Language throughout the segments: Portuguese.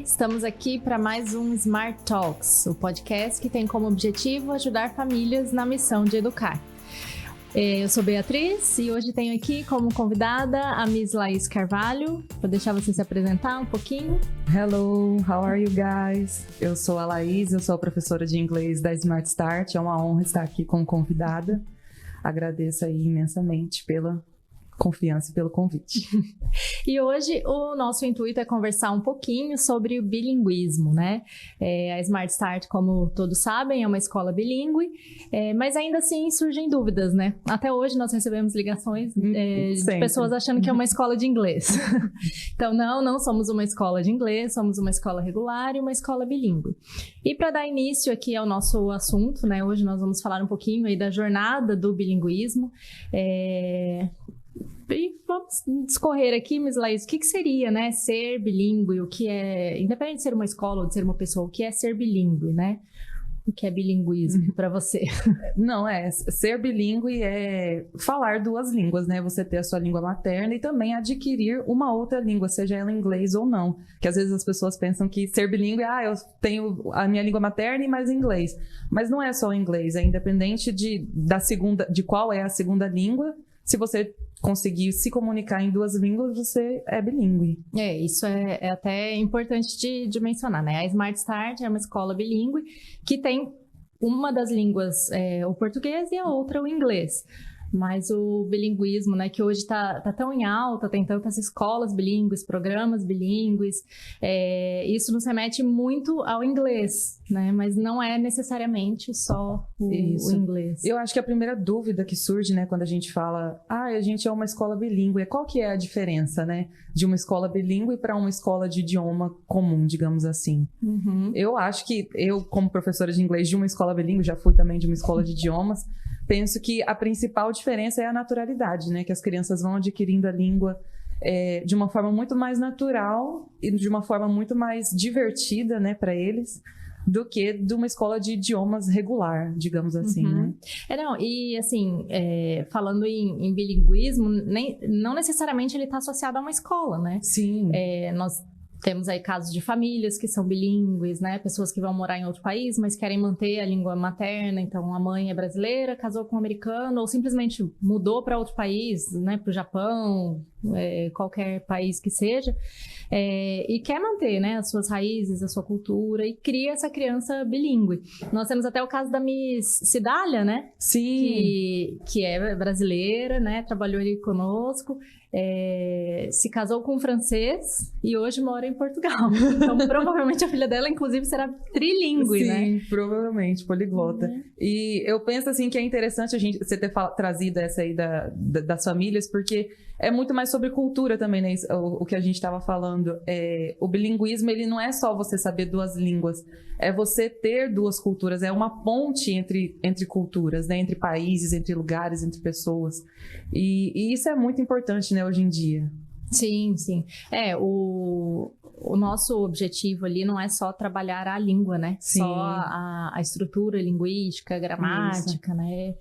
Estamos aqui para mais um Smart Talks, o podcast que tem como objetivo ajudar famílias na missão de educar. Eu sou Beatriz e hoje tenho aqui como convidada a Miss Laís Carvalho. Vou deixar você se apresentar um pouquinho. Hello, how are you guys? Eu sou a Laís, eu sou a professora de inglês da Smart Start. É uma honra estar aqui como convidada. Agradeço aí imensamente pela confiança e pelo convite. E hoje o nosso intuito é conversar um pouquinho sobre o bilinguismo, né? A Smart Start, como todos sabem, é uma escola bilíngue, mas ainda assim surgem dúvidas, né? Até hoje nós recebemos ligações de pessoas achando que é uma escola de inglês. Então, não somos uma escola de inglês, somos uma escola regular e uma escola bilíngue. E para dar início aqui ao nosso assunto, né? Hoje nós vamos falar um pouquinho aí da jornada do bilinguismo. E vamos discorrer aqui, Miss Laís, o que seria, né, ser bilíngue, o que é, independente de ser uma escola ou de ser uma pessoa, o que é ser bilíngue, né? O que é bilinguismo para você? Não, ser bilíngue é falar duas línguas, né? Você ter a sua língua materna e também adquirir uma outra língua, seja ela inglês ou não. Que às vezes as pessoas pensam que ser bilíngue, eu tenho a minha língua materna e mais inglês. Mas não é só o inglês, é independente de qual é a segunda língua. Se você conseguir se comunicar em duas línguas, você é bilíngue. Isso é até importante de mencionar, né? A Smart Start é uma escola bilíngue que tem uma das línguas, o português, e a outra o inglês. Mas o bilinguismo, né, que hoje tá tão em alta, tem tantas escolas bilíngues, programas bilíngues, isso nos remete muito ao inglês, né, mas não é necessariamente só o inglês. Eu acho que a primeira dúvida que surge, né, quando a gente fala, a gente é uma escola bilíngue, qual que é a diferença, né, de uma escola bilíngue para uma escola de idioma comum, digamos assim. Uhum. Eu acho que eu, como professora de inglês de uma escola bilíngue, já fui também de uma escola de idiomas, penso que a principal diferença é a naturalidade, né? Que as crianças vão adquirindo a língua de uma forma muito mais natural e de uma forma muito mais divertida, né, para eles, do que de uma escola de idiomas regular, digamos assim, né? E assim, falando em bilinguismo, não necessariamente ele está associado a uma escola, né? Sim. Nós temos aí casos de famílias que são bilíngues, né? Pessoas que vão morar em outro país, mas querem manter a língua materna. Então, a mãe é brasileira, casou com um americano, ou simplesmente mudou para outro país, né? Para o Japão, qualquer país que seja, e quer manter, né, as suas raízes, a sua cultura, e cria essa criança bilíngue. Nós temos até o caso da Miss Cidália, né? Sim. Que é brasileira, né? Trabalhou ali conosco. Se casou com um francês e hoje mora em Portugal. Então, provavelmente a filha dela, inclusive, será trilíngue, né? Sim, provavelmente, poliglota. E eu penso, assim, que é interessante você ter trazido essa aí das famílias, porque é muito mais sobre cultura também, né? O que a gente estava falando. O bilinguismo, ele não é só você saber duas línguas, é você ter duas culturas, é uma ponte entre culturas, né? Entre países, entre lugares, entre pessoas. E isso é muito importante, né, hoje em dia. Sim. O nosso objetivo ali não é só trabalhar a língua, né? Sim. Só a estrutura linguística, a gramática, né?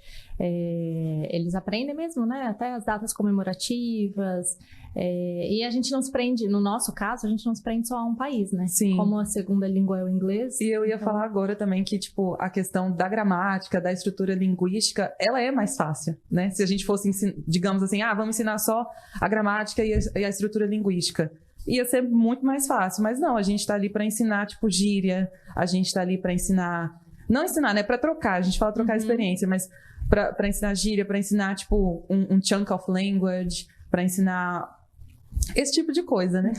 Eles aprendem mesmo, né? Até as datas comemorativas. E a gente não se prende, no nosso caso, a gente não se prende só a um país, né? Sim. Como a segunda língua é o inglês. E eu ia falar agora também que, tipo, a questão da gramática, da estrutura linguística, ela é mais fácil, né? Se a gente fosse, digamos assim, vamos ensinar só a gramática e a estrutura linguística. Ia ser muito mais fácil, mas não, a gente tá ali para ensinar, tipo, gíria, a gente tá ali para ensinar, não ensinar, né, para trocar, a gente fala trocar experiência, mas para ensinar gíria, para ensinar, tipo, um chunk of language, para ensinar esse tipo de coisa, né?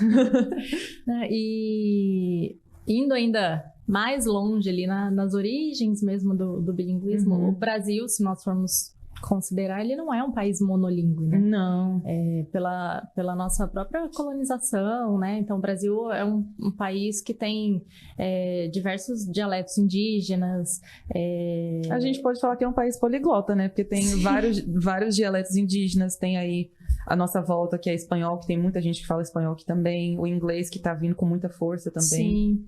E indo ainda mais longe ali nas origens mesmo do bilinguismo, o Brasil, se nós formos considerar, ele não é um país monolíngue, né? Não. Pela nossa própria colonização, né? Então, o Brasil é um país que tem diversos dialetos indígenas. A gente pode falar que é um país poliglota, né? Porque tem vários dialetos indígenas, tem aí a nossa volta, que é espanhol, que tem muita gente que fala espanhol aqui também, o inglês que está vindo com muita força também. Sim,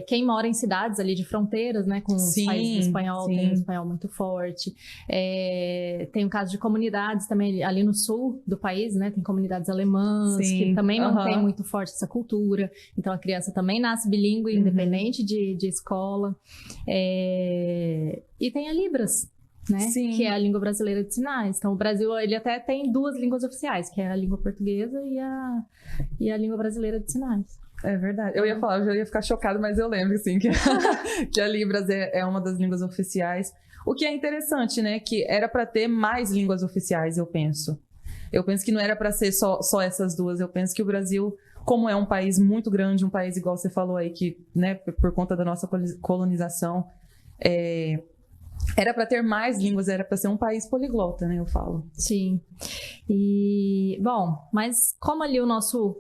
quem mora em cidades ali de fronteiras, né, com os países do espanhol, tem um espanhol muito forte. Tem o caso de comunidades também ali no sul do país, né, tem comunidades alemãs, que também não tem muito forte essa cultura, então a criança também nasce bilíngue, independente de escola. E tem a Libras, né? Sim. Que é a língua brasileira de sinais. Então, o Brasil, ele até tem 2 línguas oficiais, que é a língua portuguesa e a língua brasileira de sinais. É verdade. Eu já ia ficar chocada, mas eu lembro, assim, que a Libras é uma das línguas oficiais. O que é interessante, né? Que era para ter mais línguas oficiais, eu penso. Eu penso que não era para ser só essas 2. Eu penso que o Brasil, como é um país muito grande, um país, igual você falou aí, que, né, por conta da nossa colonização, era para ter mais línguas, era para ser um país poliglota, né, eu falo. Sim. E, bom, mas como ali o nosso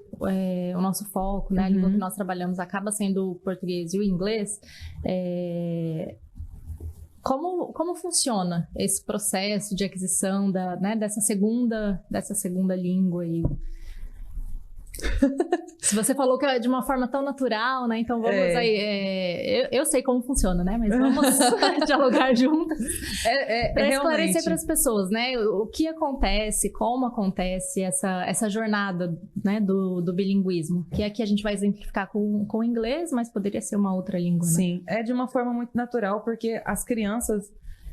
foco, né, a língua que nós trabalhamos acaba sendo o português e o inglês, como funciona esse processo de aquisição dessa segunda língua aí? Se você falou que é de uma forma tão natural, né? Então vamos aí. Eu sei como funciona, né? Mas vamos dialogar juntas para esclarecer para as pessoas, né? O que acontece, como acontece essa jornada, né, do bilinguismo, que aqui a gente vai exemplificar com o inglês, mas poderia ser uma outra língua, né? Sim, é de uma forma muito natural, porque as crianças,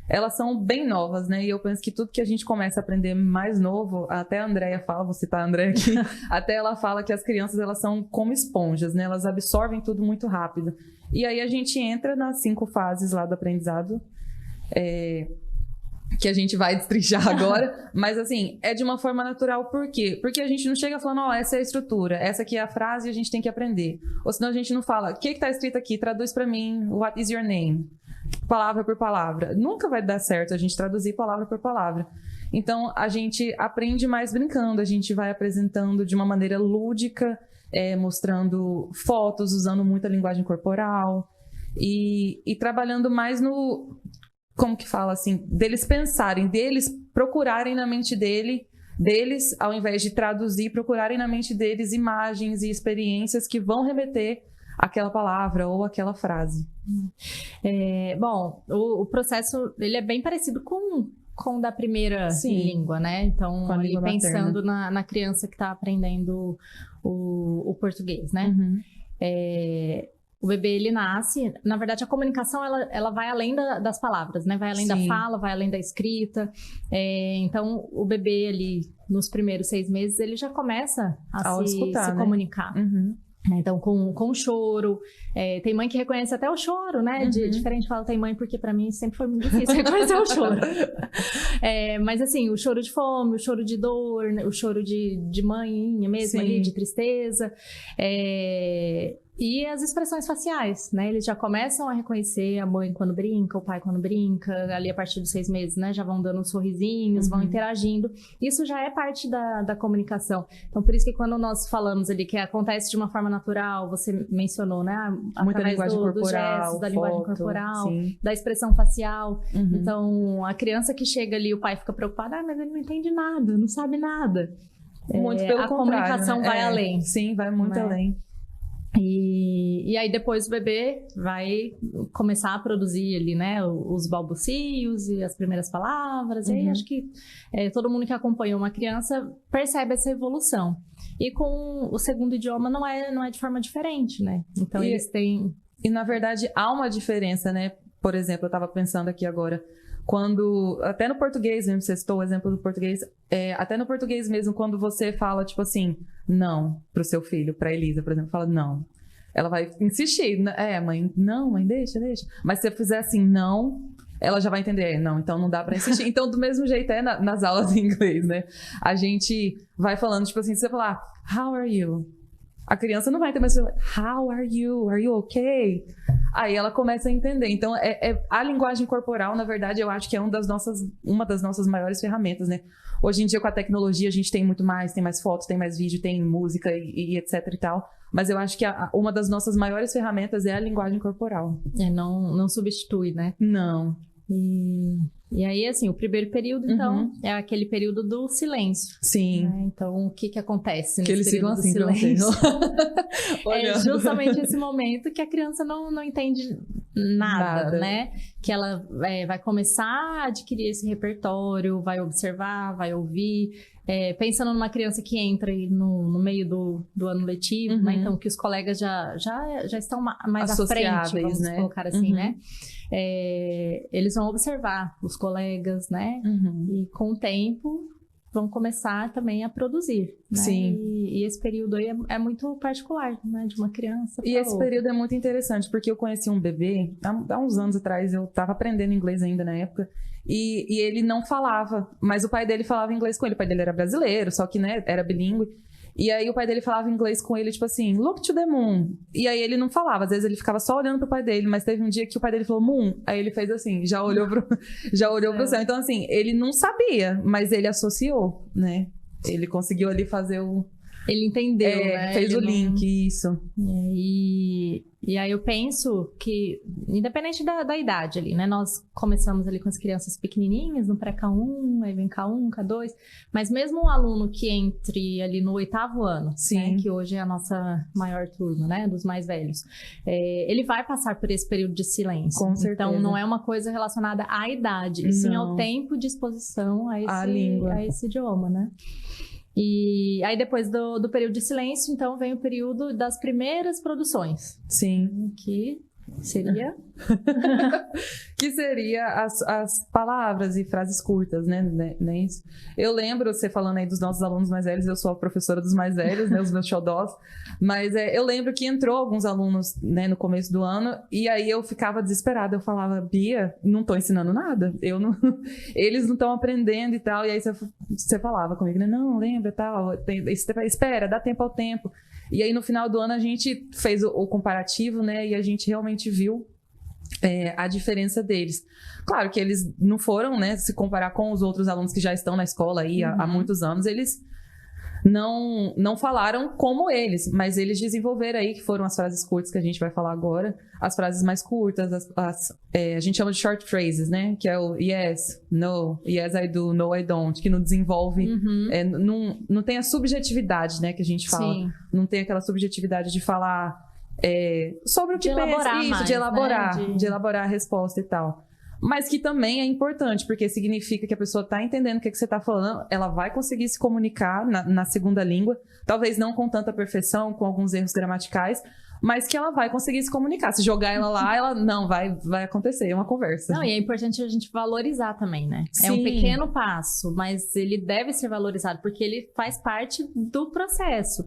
elas são bem novas, né? E eu penso que tudo que a gente começa a aprender mais novo, até a Andréia fala, vou citar a Andréia aqui, até ela fala que as crianças, elas são como esponjas, né? Elas absorvem tudo muito rápido. E aí a gente entra nas 5 fases lá do aprendizado, que a gente vai destrinchar agora, mas assim, é de uma forma natural, por quê? Porque a gente não chega falando, essa é a estrutura, essa aqui é a frase e a gente tem que aprender. Ou senão a gente não fala, o que tá escrito aqui? Traduz pra mim, what is your name? Palavra por palavra. Nunca vai dar certo a gente traduzir palavra por palavra. Então, a gente aprende mais brincando, a gente vai apresentando de uma maneira lúdica, mostrando fotos, usando muita linguagem corporal e trabalhando mais no... Como que fala assim? Deles pensarem, deles procurarem na mente deles, ao invés de traduzir, procurarem na mente deles imagens e experiências que vão remeter aquela palavra ou aquela frase. Bom, o processo ele é bem parecido com o da primeira língua, né? Então, ali pensando na criança que está aprendendo o português, né? O bebê, ele nasce... Na verdade, a comunicação, ela vai além das palavras, né? Vai além da fala, vai além da escrita. Então, o bebê ali, nos primeiros 6 meses, ele já começa a escutar, se comunicar. Então, com choro. Tem mãe que reconhece até o choro, né? Diferente fala tem mãe, porque pra mim sempre foi muito difícil reconhecer o choro. Mas assim, o choro de fome, o choro de dor, o choro de mãinha mesmo ali, de tristeza. E as expressões faciais, né? Eles já começam a reconhecer a mãe quando brinca, o pai quando brinca, ali a partir dos 6 meses, né? Já vão dando uns sorrisinhos, vão interagindo. Isso já é parte da comunicação. Então, por isso que quando nós falamos ali que acontece de uma forma natural, você mencionou, né? Muita linguagem corporal, dos gestos, da linguagem corporal, da expressão facial. Então, a criança que chega ali, o pai fica preocupado, mas ele não entende nada, não sabe nada. Muito pelo a contrário, comunicação vai além. Sim, vai muito além. E aí depois o bebê vai começar a produzir ali, né, os balbucios e as primeiras palavras. E aí acho que todo mundo que acompanha uma criança percebe essa evolução. E com o segundo idioma não é de forma diferente, né? Então eles têm... E na verdade há uma diferença, né? Por exemplo, eu estava pensando aqui agora, quando, até no português mesmo, você citou o exemplo do português, até no português mesmo, quando você fala, tipo assim, não, pro seu filho, pra Elisa, por exemplo, fala não. Ela vai insistir, mãe, não, mãe, deixa. Mas se você fizer assim, não, ela já vai entender, não, então não dá pra insistir. Então, do mesmo jeito nas aulas em inglês, né? A gente vai falando, tipo assim, se você falar, how are you? A criança não vai ter mais, how are you? Are you okay? Aí ela começa a entender. Então, a linguagem corporal, na verdade, eu acho que é uma das nossas maiores ferramentas, né? Hoje em dia, com a tecnologia, a gente tem muito mais, tem mais fotos, tem mais vídeo, tem música e etc e tal. Mas eu acho que uma das nossas maiores ferramentas é a linguagem corporal. Não substitui, né? Não. E aí, assim, o primeiro período, então, é aquele período do silêncio. Sim. Né? Então, o que acontece nesse Que eles ficam período do assim silêncio? É Olhando. justamente esse momento que a criança não entende nada, né? Que ela vai começar a adquirir esse repertório, vai observar, vai ouvir. Pensando numa criança que entra aí no meio do ano letivo, né? Então, que os colegas já estão mais à frente, vamos colocar assim, né? Eles vão observar os colegas, né? E com o tempo vão começar também a produzir, né? Sim. E esse período aí é muito particular, né? De uma criança E esse período é muito interessante, porque eu conheci um bebê, há uns anos atrás, eu estava aprendendo inglês ainda na época, e ele não falava, mas o pai dele falava inglês com ele. O pai dele era brasileiro, só que, né, era bilíngue. E aí o pai dele falava inglês com ele, tipo assim, look to the moon. E aí ele não falava, às vezes ele ficava só olhando pro pai dele, mas teve um dia que o pai dele falou moon, aí ele fez assim, já olhou pro céu. Então assim, ele não sabia, mas ele associou, né? Ele conseguiu ali fazer o... Ele entendeu, né? Fez o link, isso. E aí eu penso que, independente da idade ali, né? Nós começamos ali com as crianças pequenininhas, no pré-K1, aí vem K1, K2, mas mesmo um aluno que entre ali no 8º ano, né, que hoje é a nossa maior turma, né? Dos mais velhos, ele vai passar por esse período de silêncio. Com certeza. Então, não é uma coisa relacionada à idade, e sim ao tempo de exposição a esse idioma, né? E aí depois do período de silêncio, então vem o período das primeiras produções. Sim. Que seria... que seria as palavras e frases curtas, né? Isso. Eu lembro você falando aí dos nossos alunos mais velhos, eu sou a professora dos mais velhos, né? Os meus xodós. Mas eu lembro que entrou alguns alunos, né, no começo do ano, e aí eu ficava desesperada. Eu falava, Bia, não tô ensinando nada. Eles não estão aprendendo e tal. E aí você falava comigo, né? Não, lembra e tal. Espera, dá tempo ao tempo. E aí, no final do ano, a gente fez o comparativo, né? E a gente realmente viu a diferença deles. Claro que eles não foram, né? Se comparar com os outros alunos que já estão na escola aí há muitos anos, eles não falaram como eles, mas eles desenvolveram aí, que foram as frases curtas que a gente vai falar agora, as frases mais curtas, a gente chama de short phrases, né? Que é o yes, no, yes I do, no I don't, que não desenvolve, não tem a subjetividade, né? Que a gente fala. Sim. Não tem aquela subjetividade de falar sobre o que pensa, isso, de elaborar, né? De elaborar a resposta e tal. Mas que também é importante, porque significa que a pessoa está entendendo o que você está falando, ela vai conseguir se comunicar na segunda língua, talvez não com tanta perfeição, com alguns erros gramaticais, mas que ela vai conseguir se comunicar. Se jogar ela lá, ela não vai acontecer, é uma conversa. Não, e é importante a gente valorizar também, né? Sim. É um pequeno passo, mas ele deve ser valorizado, porque ele faz parte do processo.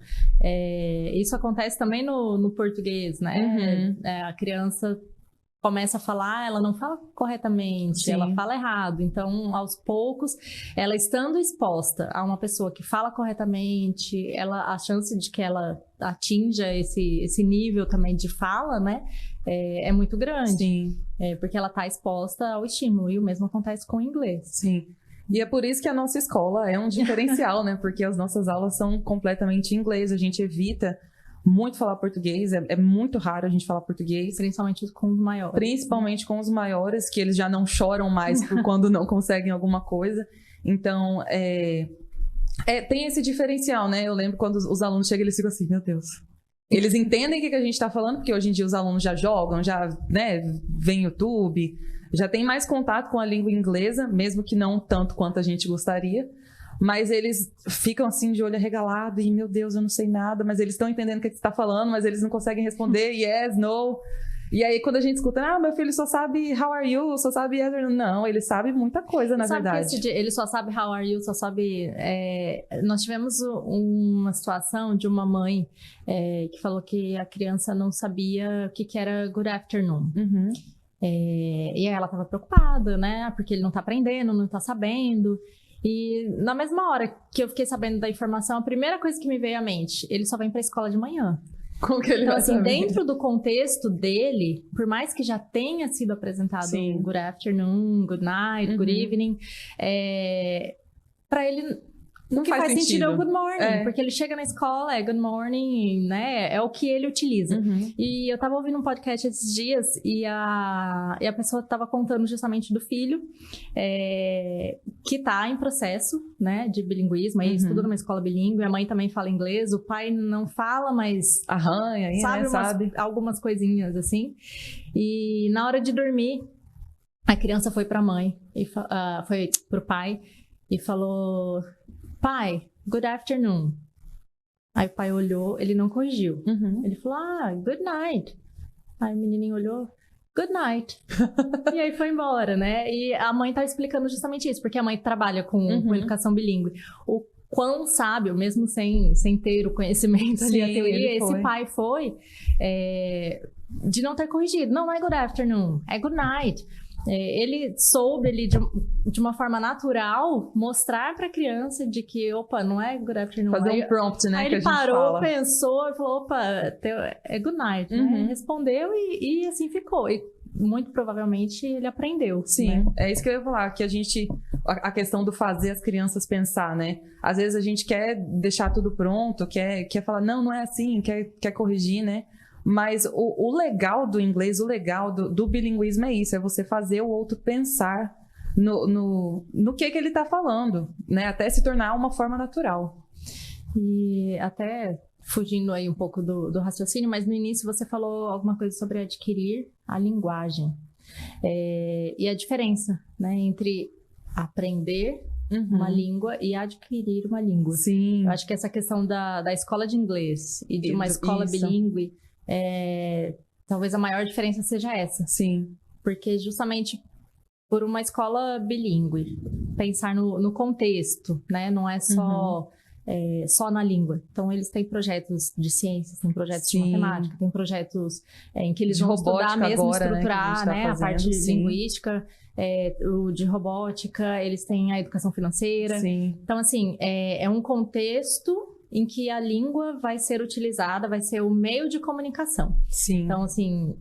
Isso acontece também no português, né? A criança começa a falar, ela não fala corretamente, ela fala errado. Então, aos poucos, ela estando exposta a uma pessoa que fala corretamente, a chance de que ela atinja esse nível também de fala, né, é muito grande. Sim. Porque ela está exposta ao estímulo, e o mesmo acontece com o inglês. Sim. E é por isso que a nossa escola é um diferencial, né, porque as nossas aulas são completamente em inglês, a gente evita muito falar português, é muito raro a gente falar português. Principalmente com os maiores. Principalmente com os maiores, que eles já não choram mais por quando não conseguem alguma coisa. Então, tem esse diferencial, né? Eu lembro quando os alunos chegam, eles ficam assim, meu Deus. Eles entendem o que a gente está falando, porque hoje em dia os alunos já jogam, já, né, vem YouTube, já tem mais contato com a língua inglesa, mesmo que não tanto quanto a gente gostaria. Mas eles ficam assim de olho arregalado e, meu Deus, eu não sei nada, mas eles estão entendendo o que você está falando, mas eles não conseguem responder yes, no. E aí, quando a gente escuta, meu filho só sabe how are you, só sabe yes or no. Não, ele sabe muita coisa, na verdade. Que ele só sabe how are you, só sabe... Nós tivemos uma situação de uma mãe que falou que a criança não sabia o que era good afternoon. E aí ela estava preocupada, né? Porque ele não está aprendendo, não está sabendo... E na mesma hora que eu fiquei sabendo da informação, a primeira coisa que me veio à mente, ele só vem pra escola de manhã. Como que ele então, vai assim, saber? Dentro do contexto dele, por mais que já tenha sido apresentado good afternoon, good night, good evening, pra ele, Não o que faz sentido é o good morning, É. porque ele chega na escola, é good morning, né? É o que ele utiliza. Uhum. E eu tava ouvindo um podcast esses dias e a pessoa tava contando justamente do filho que tá em processo, né, de bilinguismo, aí estuda numa escola bilíngue, a mãe também fala inglês, o pai não fala, mas Arranha aí, sabe, né? Sabe. algumas coisinhas assim. E na hora de dormir, a criança foi pra mãe, foi pro pai e falou: pai, good afternoon. Aí o pai olhou, ele não corrigiu. Uhum. Ele falou, good night. Aí o menininho olhou, good night. E aí foi embora, né? E a mãe tá explicando justamente isso, porque a mãe trabalha com educação bilíngue. O quão sábio, mesmo sem ter o conhecimento ali, a teoria, esse pai foi de não ter corrigido. Não é good afternoon, é good night. Ele soube ali de uma forma natural mostrar para a criança de que, opa, não é good afternoon. Fazer um prompt, né? Aí ele parou, pensou e falou, opa, é good night, né? Respondeu e assim ficou. E muito provavelmente ele aprendeu. Sim, né? É isso que eu ia falar, que a questão do fazer as crianças pensar, né? Às vezes a gente quer deixar tudo pronto, quer falar, não é assim, quer corrigir, né? Mas o legal do inglês, o legal do bilinguismo é isso, é você fazer o outro pensar no que ele está falando, né? Até se tornar uma forma natural. E até fugindo aí um pouco do raciocínio, mas no início você falou alguma coisa sobre adquirir a linguagem. E a diferença, né, entre aprender uma língua e adquirir uma língua. Sim. Eu acho que essa questão da escola de inglês e de uma escola bilíngue, talvez a maior diferença seja essa. Sim. Porque justamente por uma escola bilíngue, pensar no contexto, né? Não é só na língua. Então, eles têm projetos de ciências, têm projetos de matemática, têm projetos em que eles vão estudar mesmo, agora, estruturar, né? A parte linguística, o de robótica, eles têm a educação financeira. Sim. Então, assim, é um contexto em que a língua vai ser utilizada, vai ser o meio de comunicação. Sim. Então, assim,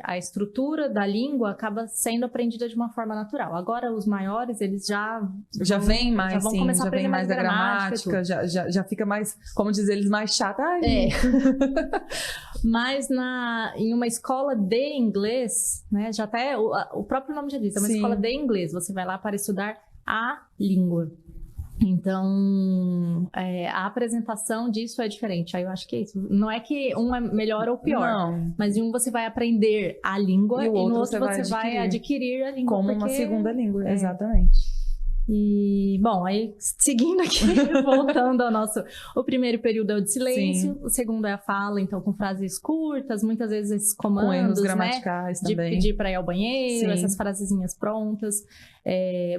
a estrutura da língua acaba sendo aprendida de uma forma natural. Agora, os maiores, eles já vêm mais, já vão começar a aprender mais da gramática, já fica mais, como diz eles, mais chata. Mas em uma escola de inglês, né, já até o próprio nome já diz, é uma escola de inglês, você vai lá para estudar a língua. Então, a apresentação disso é diferente. Aí eu acho que é isso. Não é que um é melhor ou pior. Não. Mas em um você vai aprender a língua e no outro você vai adquirir adquirir a língua. Como uma segunda língua, exatamente. E, bom, aí seguindo aqui, voltando ao o primeiro período é o de silêncio, o segundo é a fala, então com frases curtas, muitas vezes esses comandos, com erros gramaticais também. De pedir para ir ao banheiro, essas frasezinhas prontas,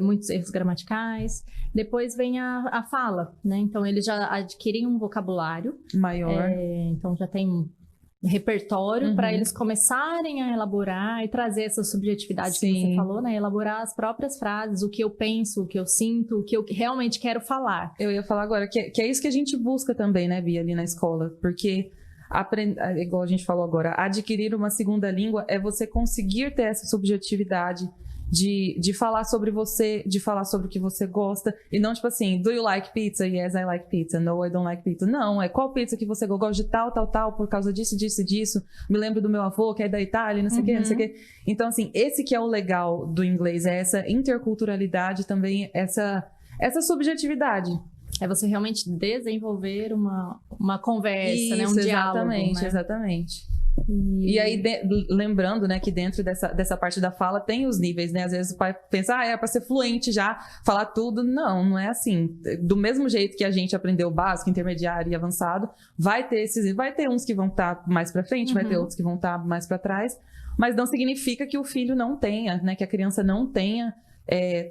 muitos erros gramaticais. Depois vem a fala, né? Então eles já adquirem um vocabulário maior, então já tem repertório para eles começarem a elaborar e trazer essa subjetividade que você falou, né? Elaborar as próprias frases, o que eu penso, o que eu sinto, o que eu realmente quero falar. Eu ia falar agora, que é isso que a gente busca também, né, Bia, ali na escola, porque igual a gente falou agora, adquirir uma segunda língua é você conseguir ter essa subjetividade de falar sobre você, de falar sobre o que você gosta, e não tipo assim, do you like pizza? Yes, I like pizza. No, I don't like pizza. Não, qual pizza que você gosta de tal, por causa disso, me lembro do meu avô, que é da Itália, não sei o que, não sei o que. Então, assim, esse que é o legal do inglês, é essa interculturalidade também, essa subjetividade. É você realmente desenvolver uma conversa, isso, né? Um diálogo, né? Exatamente. E aí, lembrando, né, que dentro dessa parte da fala tem os níveis, né? Às vezes o pai pensa, é para ser fluente já, falar tudo. Não é assim. Do mesmo jeito que a gente aprendeu o básico, intermediário e avançado, vai ter uns que vão estar mais para frente, vai ter outros que vão estar mais para trás, mas não significa que o filho não tenha, né? Que a criança não tenha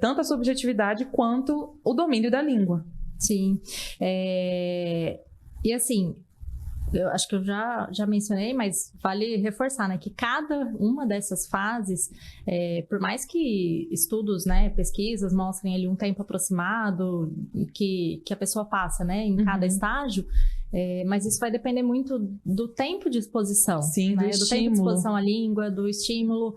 tanto a subjetividade quanto o domínio da língua. Sim. E assim, eu acho que eu já mencionei, mas vale reforçar, né? Que cada uma dessas fases, por mais que estudos, né, pesquisas mostrem ali um tempo aproximado que a pessoa passa, né, em cada estágio, mas isso vai depender muito do tempo de exposição. Sim, né? do tempo de exposição à língua, do estímulo,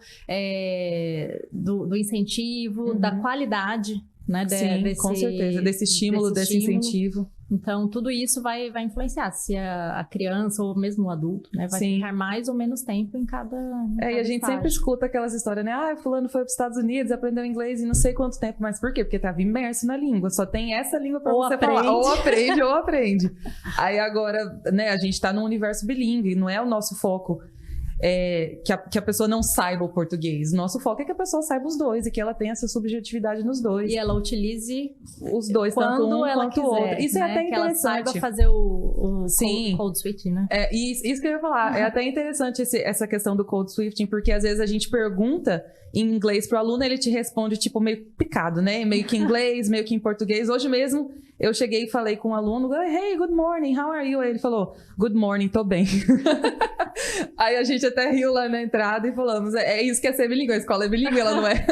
do incentivo, da qualidade, né? Sim, com certeza. Desse estímulo, desse incentivo. Então, tudo isso vai influenciar se a criança ou mesmo o adulto, né, vai ficar mais ou menos tempo em cada e a gente estágio. sempre escuta aquelas histórias, né? Ah, fulano foi para os Estados Unidos, aprendeu inglês e não sei quanto tempo. Mas por quê? Porque estava imerso na língua. Só tem essa língua para você falar. Ou aprende. Aí agora, né, a gente está num universo bilíngue, não é o nosso foco. Que a pessoa não saiba o português. Nosso foco é que a pessoa saiba os dois e que ela tenha essa subjetividade nos dois. E ela utilize os dois, tanto um quanto o outro. Isso, né? É até interessante. Que ela saiba fazer o code switching, né? Isso que eu ia falar. É até interessante essa questão do code switching, porque às vezes a gente pergunta em inglês pro aluno, ele te responde tipo meio picado, né? Meio que em inglês, meio que em português. Hoje mesmo eu cheguei e falei com um aluno, hey, good morning, how are you? Aí ele falou, good morning, tô bem. Aí a gente até riu lá na entrada e falamos, é isso que é ser bilíngue, a escola é bilíngue, ela não é.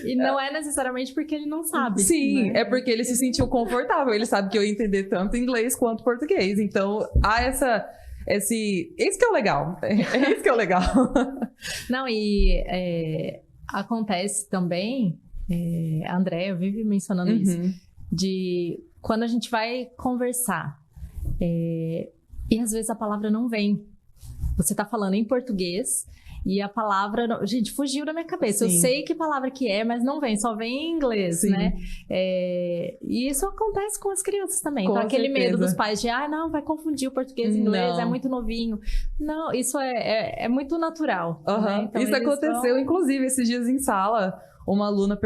E não é necessariamente porque ele não sabe. Sim, né? É porque ele se sentiu confortável, ele sabe que eu ia entender tanto inglês quanto português. Então, há isso que é o legal. É isso que é o legal. Não, e acontece também, a Andréia vive mencionando isso, de quando a gente vai conversar, e às vezes a palavra não vem. Você tá falando em português e a palavra... Gente, fugiu da minha cabeça. Sim. Eu sei que palavra que é, mas não vem. Só vem em inglês, Sim. né? E isso acontece com as crianças também. Com então, aquele certeza. medo dos pais de... não, vai confundir o português e o inglês. É muito novinho. Não, isso é muito natural. Né? Então, isso aconteceu, inclusive, esses dias em sala. Uma aluna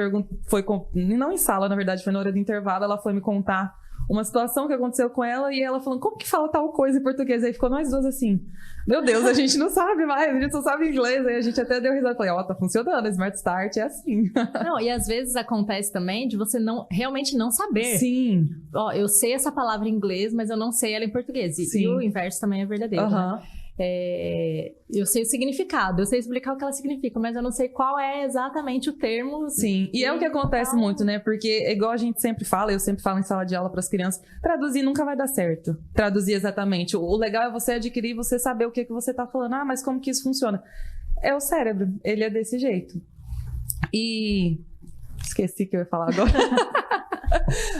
não em sala, na verdade, foi na hora do intervalo. Ela foi me contar uma situação que aconteceu com ela e ela falando, como que fala tal coisa em português? Aí ficou nós duas assim, meu Deus, a gente não sabe mais, a gente só sabe inglês. Aí a gente até deu risada e falei, tá funcionando, a Smart Start é assim. Não, e às vezes acontece também de você realmente não saber. Sim. Eu sei essa palavra em inglês, mas eu não sei ela em português. E o inverso também é verdadeiro, né? Eu sei o significado, eu sei explicar o que ela significa, mas eu não sei qual é exatamente o termo. Sim, e é o que acontece muito, né? Porque, igual a gente sempre fala, eu sempre falo em sala de aula para as crianças, traduzir nunca vai dar certo. Traduzir exatamente. O legal é você adquirir, você saber o que você tá falando. Mas como que isso funciona? É o cérebro, ele é desse jeito. E... esqueci o que eu ia falar agora.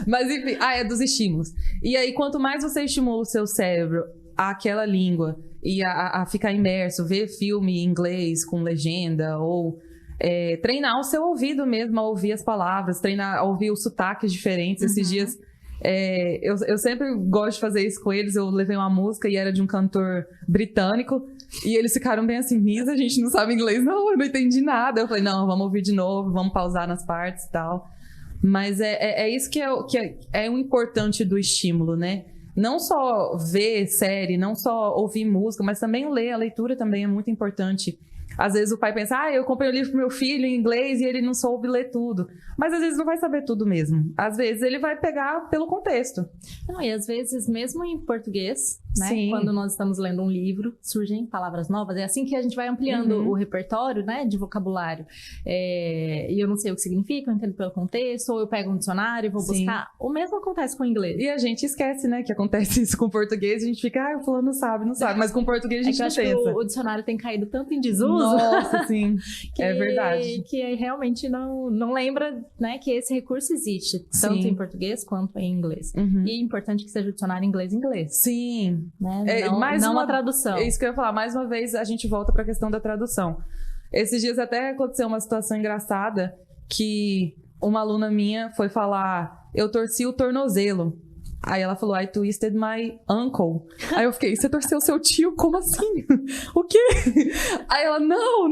Mas enfim, é dos estímulos. E aí, quanto mais você estimula o seu cérebro àquela língua e a ficar imerso, ver filme em inglês com legenda, ou treinar o seu ouvido mesmo a ouvir as palavras, treinar a ouvir os sotaques diferentes. Esses dias, eu sempre gosto de fazer isso com eles. Eu levei uma música e era de um cantor britânico e eles ficaram bem assim, Miss, a gente não sabe inglês. Não, eu não entendi nada. Eu falei, não, vamos ouvir de novo, vamos pausar nas partes e tal. Mas é isso que é o importante do estímulo, né? Não só ver série, não só ouvir música, mas também ler. A leitura também é muito importante. Às vezes o pai pensa, eu comprei o livro pro meu filho em inglês e ele não soube ler tudo. Mas às vezes não vai saber tudo mesmo. Às vezes ele vai pegar pelo contexto. Não, e às vezes mesmo em português, né? Sim. Quando nós estamos lendo um livro, surgem palavras novas. É assim que a gente vai ampliando o repertório, né, de vocabulário. E eu não sei o que significa, eu entendo pelo contexto, ou eu pego um dicionário e vou buscar. O mesmo acontece com o inglês. E a gente esquece, né, que acontece isso com o português. A gente fica, o fulano não sabe. Mas com o português a gente não pensa. O dicionário tem caído tanto em desuso. Nossa, sim. É verdade. Que realmente não lembra, né, que esse recurso existe. Tanto em português quanto em inglês. E é importante que seja o dicionário inglês-inglês. Sim. Né? Não uma tradução. É isso que eu ia falar. Mais uma vez, a gente volta para a questão da tradução. Esses dias até aconteceu uma situação engraçada que uma aluna minha foi falar, eu torci o tornozelo. Aí ela falou, I twisted my ankle. Aí eu fiquei, você torceu seu tio? Como assim? O quê? Aí ela, no,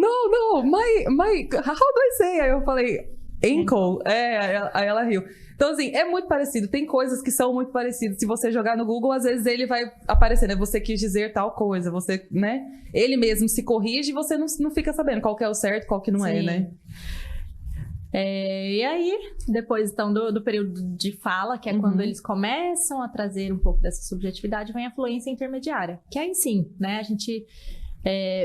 my, how do I say? Aí eu falei, ankle. Aí ela riu. Então, assim, é muito parecido. Tem coisas que são muito parecidas. Se você jogar no Google, às vezes ele vai aparecer, né? Você quis dizer tal coisa, você, né? Ele mesmo se corrige e você não fica sabendo qual que é o certo, qual que não é, né? E aí, depois então do período de fala, que é quando eles começam a trazer um pouco dessa subjetividade, vem a fluência intermediária, que aí sim, né, a gente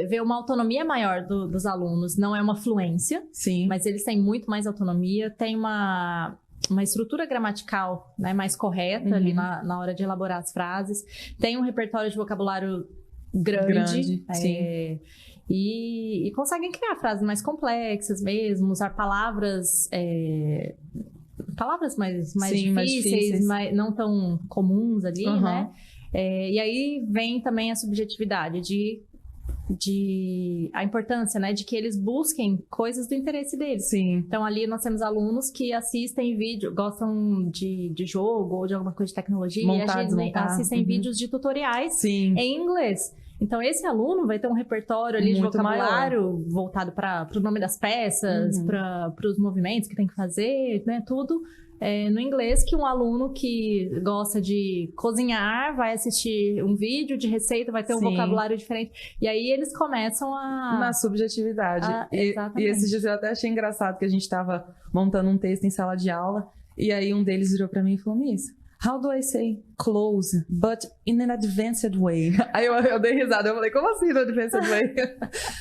vê uma autonomia maior dos alunos, não é uma fluência, mas eles têm muito mais autonomia, tem uma estrutura gramatical, né, mais correta ali na hora de elaborar as frases, tem um repertório de vocabulário grande. Sim. E conseguem criar frases mais complexas mesmo, usar palavras palavras mais Sim, mais difíceis. não tão comuns ali, Uhum. né? E aí vem também a subjetividade a importância, né, de que eles busquem coisas do interesse deles. Sim. Então, ali nós temos alunos que assistem vídeo, gostam de jogo ou de alguma coisa de tecnologia, Montar, e desmontar. assistem vídeos de tutoriais Sim. em inglês. Então, esse aluno vai ter um repertório ali de Muito vocabulário voltado para o nome das peças, para os movimentos que tem que fazer, né, tudo no inglês, que um aluno que gosta de cozinhar vai assistir um vídeo de receita, vai ter um Sim. vocabulário diferente. E aí eles começam Na subjetividade. E exatamente. esses dias eu até achei engraçado que a gente estava montando um texto em sala de aula, e aí um deles virou pra mim e falou: Miss, how do I say close, but in an advanced way? Aí eu dei risada, eu falei: como assim no advanced way?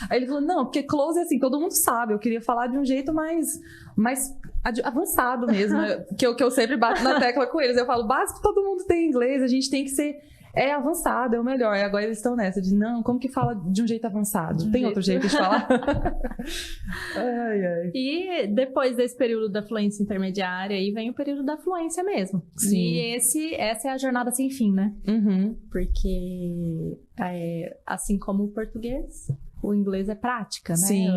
Aí ele falou: não, porque close é assim, todo mundo sabe, eu queria falar de um jeito mais avançado mesmo, que eu sempre bato na tecla com eles. Eu falo: básico todo mundo tem inglês, a gente tem que ser avançado, é o melhor. E agora eles estão nessa de, não, como que fala de um jeito avançado? Tem outro jeito de falar? Ai. E depois desse período da fluência intermediária, aí vem o período da fluência mesmo. Sim. E essa é a jornada sem fim, né? Uhum. Porque, assim como o português, o inglês é prática, né? Sim.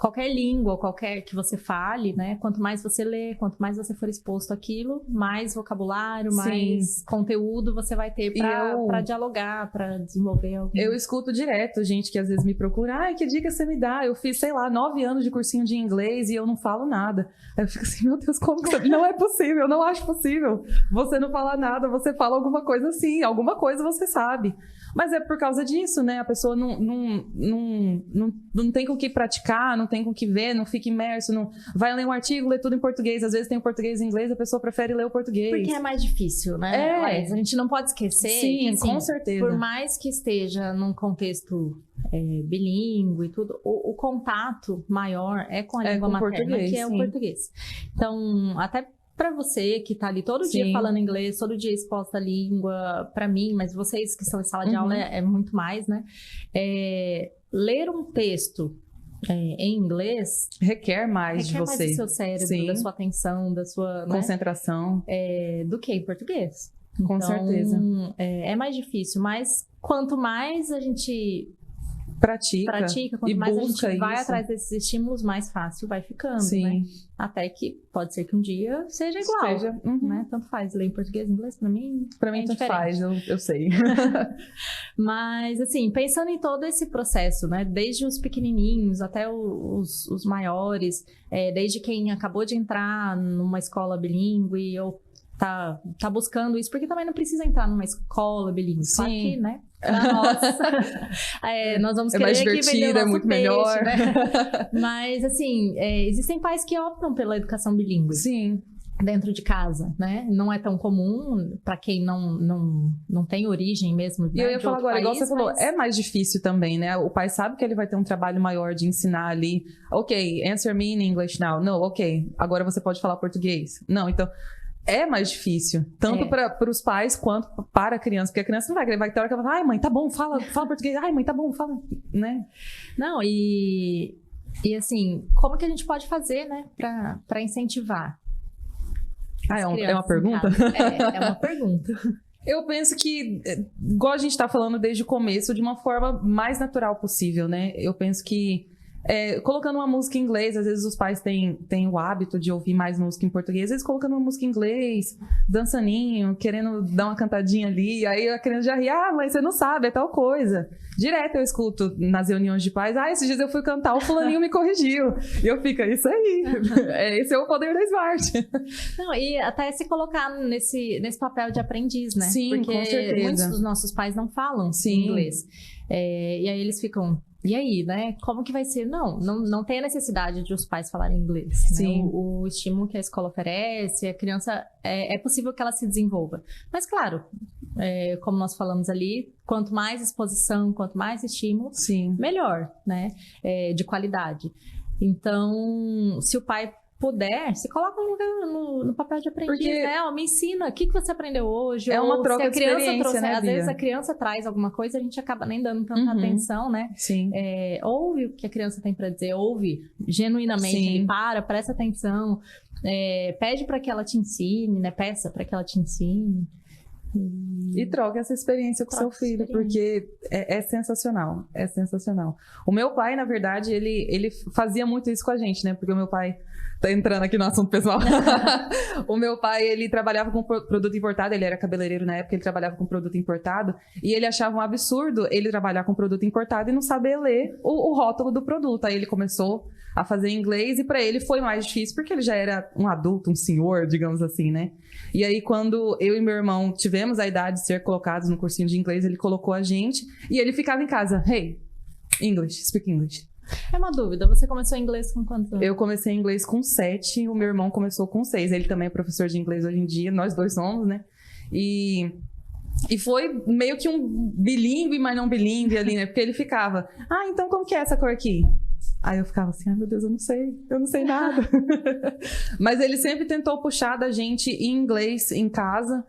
Qualquer língua, qualquer que você fale, né? Quanto mais você lê, quanto mais você for exposto àquilo, mais vocabulário, mais conteúdo você vai ter para dialogar, para desenvolver algo. Eu escuto direto gente que às vezes me procura: ai, que dica você me dá? Eu fiz, sei lá, 9 anos de cursinho de inglês e eu não falo nada. Aí eu fico assim: meu Deus, como que você... Não é possível, eu não acho possível. Você não fala nada, você fala alguma coisa assim, alguma coisa você sabe. Mas é por causa disso, né? A pessoa não tem com o que praticar, não tem com o que ver, não fica imerso, não vai ler um artigo, lê tudo em português. Às vezes tem o português e inglês, a pessoa prefere ler o português. Porque é mais difícil, né? Mas a gente não pode esquecer que, assim, com certeza. Por mais que esteja num contexto bilíngue e tudo, o contato maior é com a língua materna, que é o português. Então, até para você que tá ali todo dia falando inglês, todo dia exposta à língua, para mim, mas vocês que estão em sala de aula é muito mais, né? Ler um texto em inglês requer mais de você. Mais do seu cérebro, da sua atenção, da sua concentração, do que em português. Com então, certeza. É mais difícil, mas quanto mais a gente pratica, quanto mais a gente vai atrás desses estímulos, mais fácil vai ficando, né? Até que pode ser que um dia seja igual, né? Tanto faz, ler em português e inglês, pra mim tanto faz, eu sei. Mas, assim, pensando em todo esse processo, né? Desde os pequenininhos até os maiores, desde quem acabou de entrar numa escola bilíngue ou tá buscando isso, porque também não precisa entrar numa escola bilíngue. Claro que, né? Nós vamos querer que vender o nosso muito peixe, melhor. Né? Mas, assim, existem pais que optam pela educação bilíngue. Sim. Dentro de casa, né? Não é tão comum para quem não tem origem mesmo. E eu ia falar agora, igual você falou, é mais difícil também, né? O pai sabe que ele vai ter um trabalho maior de ensinar ali. Ok, answer me in English now. No, ok. Agora você pode falar português. Não, então... É mais difícil, tanto para os pais quanto para a criança, porque a criança não vai querer, vai ter hora que ela vai falar: ai, mãe, tá bom, fala português, ai, mãe, tá bom, fala, né? Não, e assim, como que a gente pode fazer, né, para incentivar? É uma pergunta? É uma pergunta. Eu penso que, igual a gente tá falando desde o começo, de uma forma mais natural possível, né? Eu penso que colocando uma música em inglês, às vezes os pais têm o hábito de ouvir mais música em português, às vezes colocando uma música em inglês, dançaninho, querendo dar uma cantadinha ali, aí a criança já ri: ah, mas você não sabe, é tal coisa. Direto eu escuto nas reuniões de pais: esses dias eu fui cantar, o fulaninho me corrigiu. E eu fico: isso aí, esse é o poder da Smart. Não, e até se colocar nesse papel de aprendiz, né? Sim, porque com certeza. Muitos dos nossos pais não falam inglês. E aí eles ficam: e aí, né? Como que vai ser? Não tem a necessidade de os pais falarem inglês. Sim. Né? O estímulo que a escola oferece, a criança, é possível que ela se desenvolva. Mas, claro, como nós falamos ali, quanto mais exposição, quanto mais estímulo, melhor, né? De qualidade. Então, se o pai puder, se coloca no papel de aprendiz, Porque né? Ó, me ensina, o que você aprendeu hoje? É uma Ou troca se a de criança experiência, trouxe, né, às vezes Bia? a criança traz alguma coisa, a gente acaba nem dando tanta atenção, né? Sim. Ouve o que a criança tem para dizer, ouve genuinamente, Sim. presta atenção, pede para que ela te ensine, né? Peça para que ela te ensine. E troca essa experiência com seu filho, porque é sensacional, é sensacional. O meu pai, na verdade, ele fazia muito isso com a gente, né? Porque o meu pai, tá entrando aqui no assunto pessoal, o meu pai, ele trabalhava com produto importado, ele era cabeleireiro na época, ele trabalhava com produto importado, e ele achava um absurdo ele trabalhar com produto importado e não saber ler o rótulo do produto. Aí ele começou a fazer inglês e para ele foi mais difícil, porque ele já era um adulto, um senhor, digamos assim, né? E aí, quando eu e meu irmão tivemos a idade de ser colocados no cursinho de inglês, ele colocou a gente e ele ficava em casa. Hey, English, speak English. É uma dúvida, você começou inglês com quantos anos? Eu comecei inglês com 7, o meu irmão começou com 6. Ele também é professor de inglês hoje em dia, nós dois somos, né? E foi meio que um bilíngue, mas não bilíngue ali, né? Porque ele ficava, então como que é essa cor aqui? Aí eu ficava assim, meu Deus, eu não sei nada. Mas ele sempre tentou puxar da gente em inglês em casa.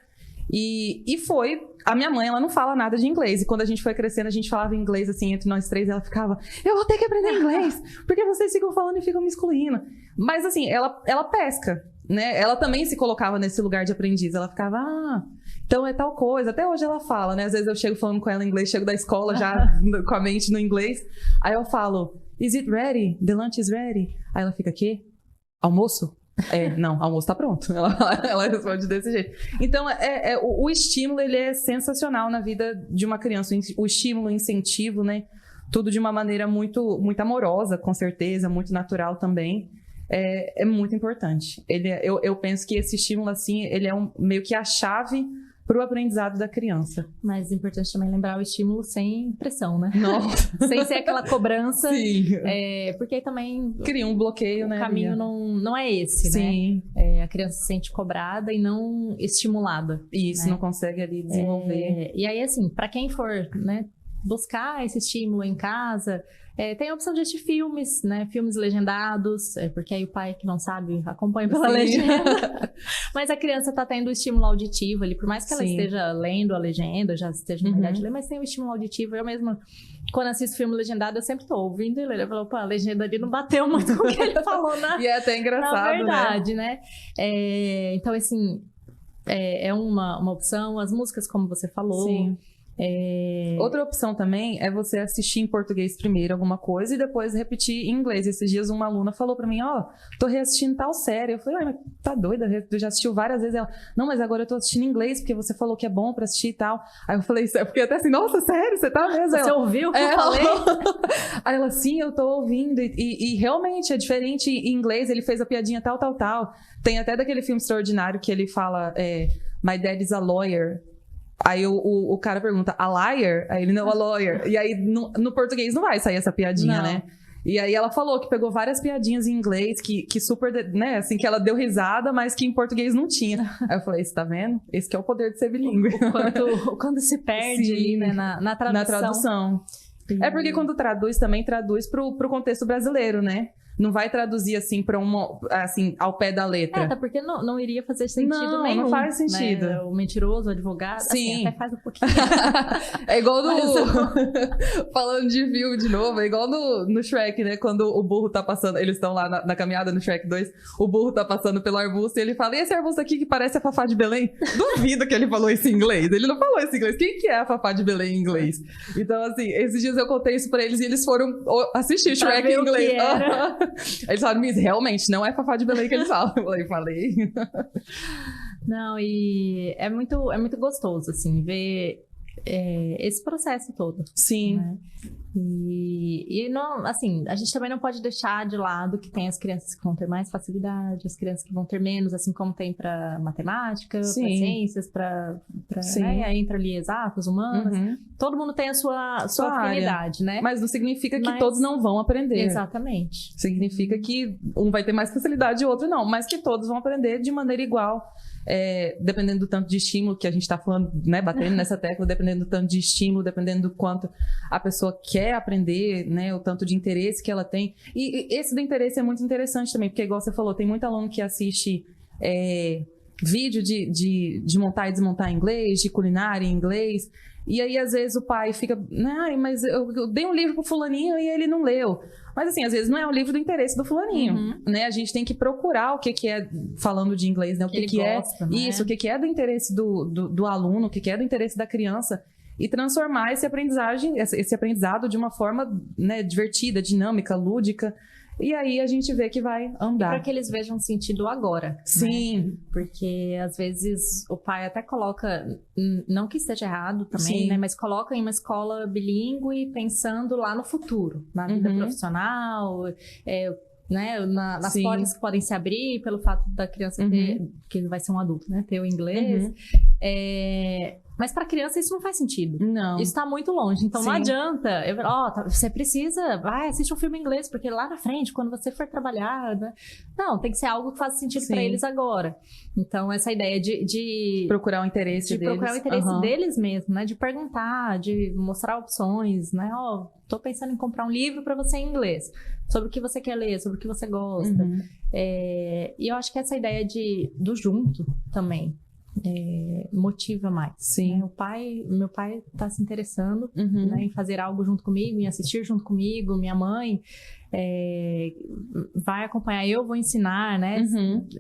E foi. A minha mãe, ela não fala nada de inglês. E quando a gente foi crescendo, a gente falava inglês assim, entre nós três. Ela ficava, eu vou ter que aprender inglês, porque vocês ficam falando e ficam me excluindo. Mas assim, ela pesca, né? Ela também se colocava nesse lugar de aprendiz. Ela ficava, então é tal coisa. Até hoje ela fala, né? Às vezes eu chego falando com ela em inglês, chego da escola já com a mente no inglês. Aí eu falo, is it ready? The lunch is ready? Aí ela fica, quê? Almoço? Não, almoço tá pronto. Ela responde desse jeito. Então, o estímulo, ele é sensacional na vida de uma criança. O estímulo, o incentivo, né? Tudo de uma maneira muito, muito amorosa, com certeza, muito natural também. É muito importante. Eu penso que esse estímulo, assim, ele é meio que a chave para o aprendizado da criança. Mas é importante também lembrar o estímulo sem pressão, né? Nossa. Sem ser aquela cobrança. Sim. Porque aí também cria um bloqueio, né? O caminho não é esse, Sim. né? A criança se sente cobrada e não estimulada. Isso, né? não consegue ali desenvolver. E aí, assim, para quem for, né, buscar esse estímulo em casa, tem a opção de assistir filmes, né? Filmes legendados, porque aí o pai que não sabe acompanha pela legenda. Mas a criança tá tendo o estímulo auditivo ali, por mais que ela esteja lendo a legenda, já esteja na idade de ler, mas tem o estímulo auditivo. Eu mesma, quando assisto filme legendado, eu sempre tô ouvindo e lendo. Eu falo, a legenda ali não bateu muito com o que ele falou E é até engraçado, na verdade, né? Então, assim, é uma opção. As músicas, como você falou. Sim. Outra opção também é você assistir em português primeiro alguma coisa e depois repetir em inglês. Esses dias uma aluna falou pra mim, tô reassistindo tal série. Eu falei, mas tá doida? Tu já assistiu várias vezes? Ela, não, mas agora eu tô assistindo em inglês porque você falou que é bom pra assistir e tal. Aí eu falei, eu fiquei até assim, nossa, sério? Você tá mesmo? Você ouviu o que eu falei? Aí ela, sim, eu tô ouvindo. E realmente é diferente em inglês. Ele fez a piadinha tal. Tem até daquele filme Extraordinário que ele fala, My Dad is a Lawyer. Aí o cara pergunta, a liar? Aí ele, não, a lawyer. E aí no português não vai sair essa piadinha, né? E aí ela falou que pegou várias piadinhas em inglês que super, né, assim, que ela deu risada, mas que em português não tinha. Aí eu falei, você tá vendo? Esse que é o poder de ser bilíngue. Quando se perde ali, né, na tradução. Na tradução. É porque quando traduz, também traduz pro contexto brasileiro, né? Não vai traduzir assim para assim, ao pé da letra. Até porque não iria fazer sentido nenhum. Não faz sentido. Né? O mentiroso, o advogado, sim. Assim, até faz um pouquinho. É igual falando de filme de novo, é igual no Shrek, né? Quando o burro tá passando, eles estão lá na caminhada no Shrek 2, o burro tá passando pelo arbusto e ele fala, e esse arbusto aqui que parece a Fafá de Belém? Duvido que ele falou isso em inglês. Ele não falou isso em inglês. Quem que é a Fafá de Belém em inglês? Então, assim, esses dias eu contei isso pra eles e eles foram assistir Shrek em inglês. Eles falaram, Miss, realmente, não é Fafá de Belém que eles falam. Eu falei. Não, e é muito gostoso, assim, ver esse processo todo. Sim. Né? E não, assim, a gente também não pode deixar de lado que tem as crianças que vão ter mais facilidade, as crianças que vão ter menos, assim como tem para matemática, para ciências, para né, entra ali exatas, humanas. Todo mundo tem a sua afinidade, né? Mas não significa que todos não vão aprender. Exatamente. Significa que um vai ter mais facilidade e o outro não, mas que todos vão aprender de maneira igual. Dependendo do tanto de estímulo que a gente está falando, né, batendo nessa tecla, dependendo do tanto de estímulo, dependendo do quanto a pessoa quer quer aprender, né? O tanto de interesse que ela tem. E esse do interesse é muito interessante também, porque igual você falou, tem muito aluno que assiste vídeo de montar e desmontar em inglês, de culinária em inglês. E aí, às vezes, o pai fica... Ai, mas eu dei um livro pro fulaninho e ele não leu. Mas, assim, às vezes não é o livro do interesse do fulaninho, né? A gente tem que procurar o que é, falando de inglês, né? O que gosta, né? Isso, o que é do interesse do aluno, o que é do interesse da criança. E transformar esse aprendizado de uma forma, né, divertida, dinâmica, lúdica. E aí a gente vê que vai andar. Para que eles vejam sentido agora. Sim. Né? Porque às vezes o pai até coloca, não que esteja errado também, né? Mas coloca em uma escola bilíngue pensando lá no futuro, na vida profissional, né? Nas portas que podem se abrir pelo fato da criança ter, que ele vai ser um adulto, né? Ter o inglês. Mas para criança isso não faz sentido. Não. Isso tá muito longe. Então não adianta. Você precisa... Vai, assiste um filme em inglês, porque lá na frente, quando você for trabalhar... Né? Não, tem que ser algo que faça sentido para eles agora. Então, essa ideia de procurar o interesse deles. Procurar o interesse deles mesmo, né? De perguntar, de mostrar opções, né? Tô pensando em comprar um livro para você em inglês. Sobre o que você quer ler, sobre o que você gosta. E eu acho que essa ideia do junto também... motiva mais. Sim. Né? Meu pai tá se interessando, né, em fazer algo junto comigo, em assistir junto comigo. Minha mãe vai acompanhar, eu vou ensinar, né?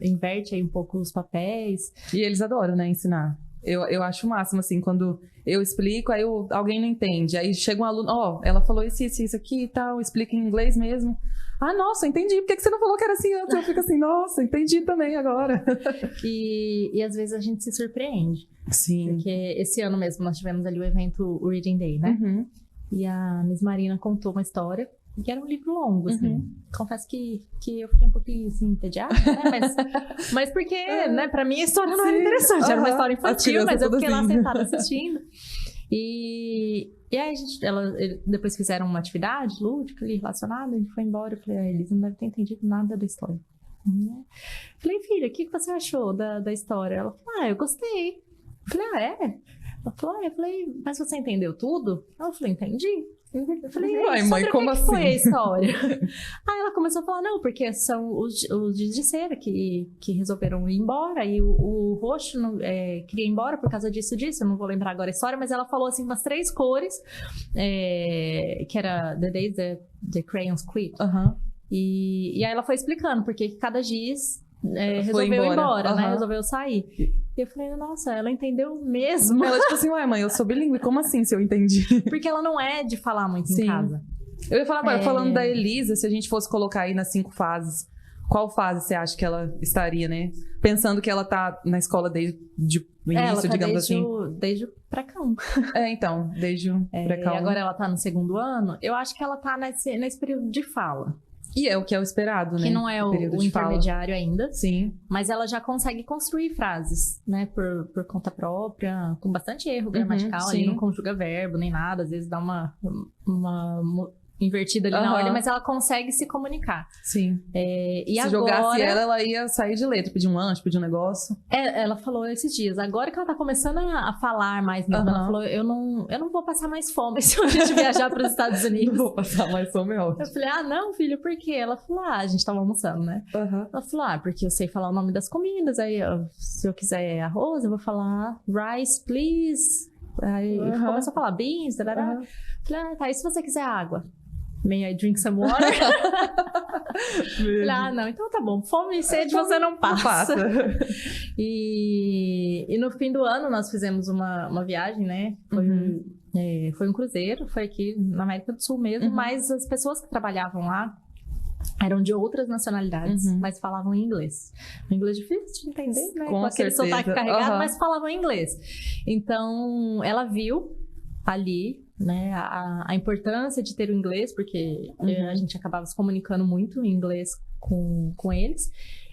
Inverte aí um pouco os papéis. E eles adoram, né, ensinar. Eu acho o máximo, assim, quando eu explico, aí alguém não entende. Aí chega um aluno, ela falou isso aqui e tal, explica em inglês mesmo. Ah, nossa, entendi. Por que você não falou que era assim antes? Eu fico assim, nossa, entendi também agora. E às vezes a gente se surpreende. Sim. Porque esse ano mesmo nós tivemos ali o evento Reading Day, né? E a Miss Marina contou uma história, que era um livro longo, assim. Confesso que eu fiquei um pouquinho, assim, entediada, né? Mas porque, né, pra mim a história não era interessante. Era uma história infantil, mas eu fiquei lá sentada assistindo. E aí depois fizeram uma atividade lúdica ali relacionada, a gente foi embora. Eu falei, Elisa não deve ter entendido nada da história. Falei, filha, o que você achou da história? Ela falou, eu gostei. Eu falei, é? Ela falou, eu falei, mas você entendeu tudo? Eu falei, entendi. Eu falei, mãe, como assim? Foi a história? Aí ela começou a falar, não, porque são os de cera que resolveram ir embora, e o roxo queria ir embora por causa disso, eu não vou lembrar agora a história, mas ela falou assim, umas 3 cores, que era The Days the Crayons Quit. E aí ela foi explicando porque cada giz resolveu ir embora, né? Resolveu sair. E eu falei, nossa, ela entendeu mesmo. Ela tipo assim, ué, mãe, eu sou bilíngue, como assim se eu entendi? Porque ela não é de falar muito em casa. Eu ia falar agora, falando da Elisa, se a gente fosse colocar aí nas 5 fases, qual fase você acha que ela estaria, né? Pensando que ela tá na escola desde o início, digamos assim. Desde o pré-cão. Então, desde o pré-cão. E agora ela tá no 2º ano, eu acho que ela tá nesse período de fala. E é o que é o esperado, né? Que não é o intermediário ainda. Sim. Mas ela já consegue construir frases, né? Por conta própria, com bastante erro gramatical. Ali não conjuga verbo, nem nada. Às vezes dá uma invertida ali na ordem, mas ela consegue se comunicar. Sim. E se agora... jogasse ela ia sair de letra, pedir um lanche, pedir um negócio. Ela falou esses dias, agora que ela tá começando a falar mais mesmo, ela falou, eu não vou passar mais fome se a gente viajar para os Estados Unidos. Não vou passar mais fome, é ótimo. Eu falei, não, filho, por quê? Ela falou, a gente tava almoçando, né? Ela falou, porque eu sei falar o nome das comidas, aí se eu quiser arroz, eu vou falar rice, please. Aí começou a falar beans, Falei, tá, e se você quiser água? May I drink some water? Falei, não, então tá bom. Fome e sede você não passa. E no fim do ano nós fizemos uma viagem, né? Foi um cruzeiro, foi aqui na América do Sul mesmo, mas as pessoas que trabalhavam lá eram de outras nacionalidades, mas falavam em inglês. O inglês difícil de entender, né? Com aquele sotaque carregado, mas falavam em inglês. Então, ela viu ali, né, a importância de ter o inglês, porque a gente acabava se comunicando muito em inglês com eles.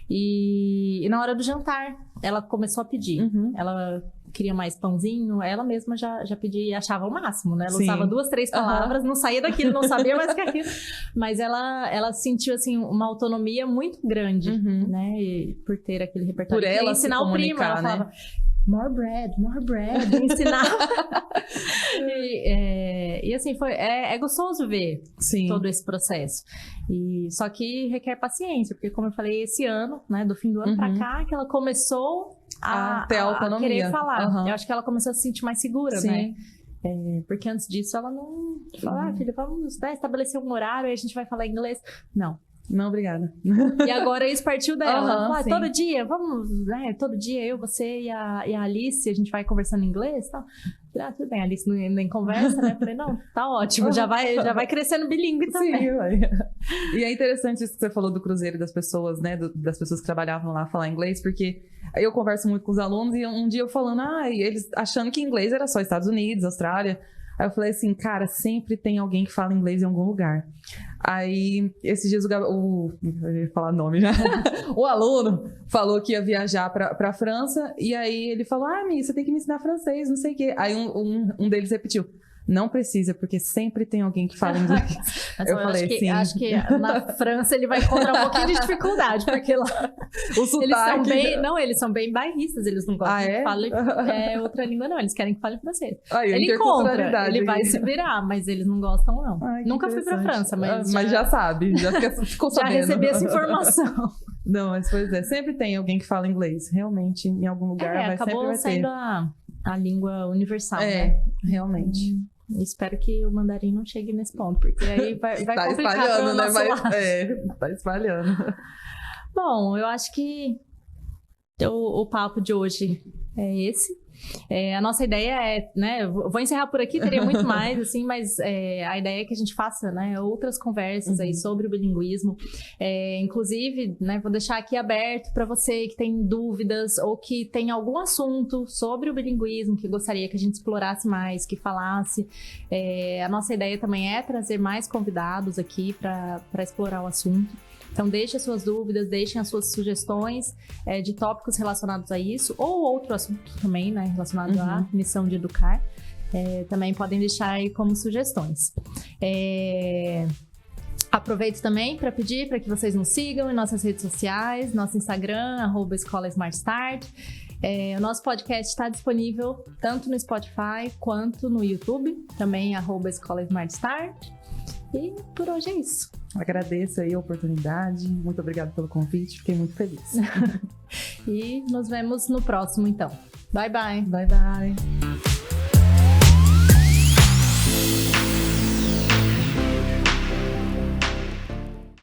E na hora do jantar, ela começou a pedir. Ela queria mais pãozinho, ela mesma já pedia e achava o máximo, né? Ela usava 2, 3 palavras, não saía daquilo, não sabia mais que aquilo. Mas ela sentiu, assim, uma autonomia muito grande, né? E por ter aquele repertório. Por ela ensinar se o primo, ela falava... more bread, ensinar. E assim, é gostoso ver todo esse processo. Só que requer paciência, porque como eu falei, esse ano, né, do fim do ano pra cá, que ela começou a querer falar. Eu acho que ela começou a se sentir mais segura, né? Porque antes disso ela não falava, filha, vamos estabelecer um horário e a gente vai falar inglês. Não, obrigada. E agora isso partiu dela. Todo dia, vamos, né? Todo dia eu, você e a Alice, a gente vai conversando em inglês e tal. Tudo bem, a Alice nem conversa, né? Falei, não, tá ótimo, já vai crescendo bilíngue também. E é interessante isso que você falou do cruzeiro das pessoas, né? Das pessoas que trabalhavam lá falar inglês, porque eu converso muito com os alunos e um dia eu falando, e eles achando que inglês era só Estados Unidos, Austrália. Aí eu falei assim, cara, sempre tem alguém que fala inglês em algum lugar. Aí, esses dias eu ia falar nome já. O aluno falou que ia viajar pra França, e aí ele falou, Mi, você tem que me ensinar francês, não sei o quê. Aí um deles repetiu, não precisa, porque sempre tem alguém que fala inglês. Mas eu falei assim... Acho que na França ele vai encontrar um pouquinho de dificuldade, porque lá... O sotaque... Eles são bem bairristas, eles não gostam que fale outra língua, não. Eles querem que fale francês. Ele encontra, ele vai se virar, mas eles não gostam, não. Nunca fui pra França, mas já sabe, já ficou sabendo. Já recebi essa informação. Não, mas pois é, sempre tem alguém que fala inglês. Realmente, em algum lugar vai sempre vai ter. Acabou sendo a língua universal, né? Realmente. Espero que o mandarim não chegue nesse ponto, porque aí vai tá complicar espalhando, né? Tá espalhando. Bom, eu acho que o papo de hoje é esse. A nossa ideia é, né, eu vou encerrar por aqui, teria muito mais, assim, mas a ideia é que a gente faça, né, outras conversas aí sobre o bilinguismo. Inclusive, né, vou deixar aqui aberto para você que tem dúvidas ou que tem algum assunto sobre o bilinguismo que gostaria que a gente explorasse mais, que falasse. A nossa ideia também é trazer mais convidados aqui para explorar o assunto. Então, deixem as suas dúvidas, deixem as suas sugestões de tópicos relacionados a isso, ou outro assunto também, né, relacionado à missão de educar. Também podem deixar aí como sugestões. Aproveito também para pedir para que vocês nos sigam em nossas redes sociais, nosso Instagram, @escolasmartstart. O nosso podcast está disponível tanto no Spotify quanto no YouTube, também @escolasmartstart. E por hoje é isso. Agradeço aí a oportunidade, muito obrigada pelo convite, fiquei muito feliz. E nos vemos no próximo, então. Bye, bye. Bye, bye.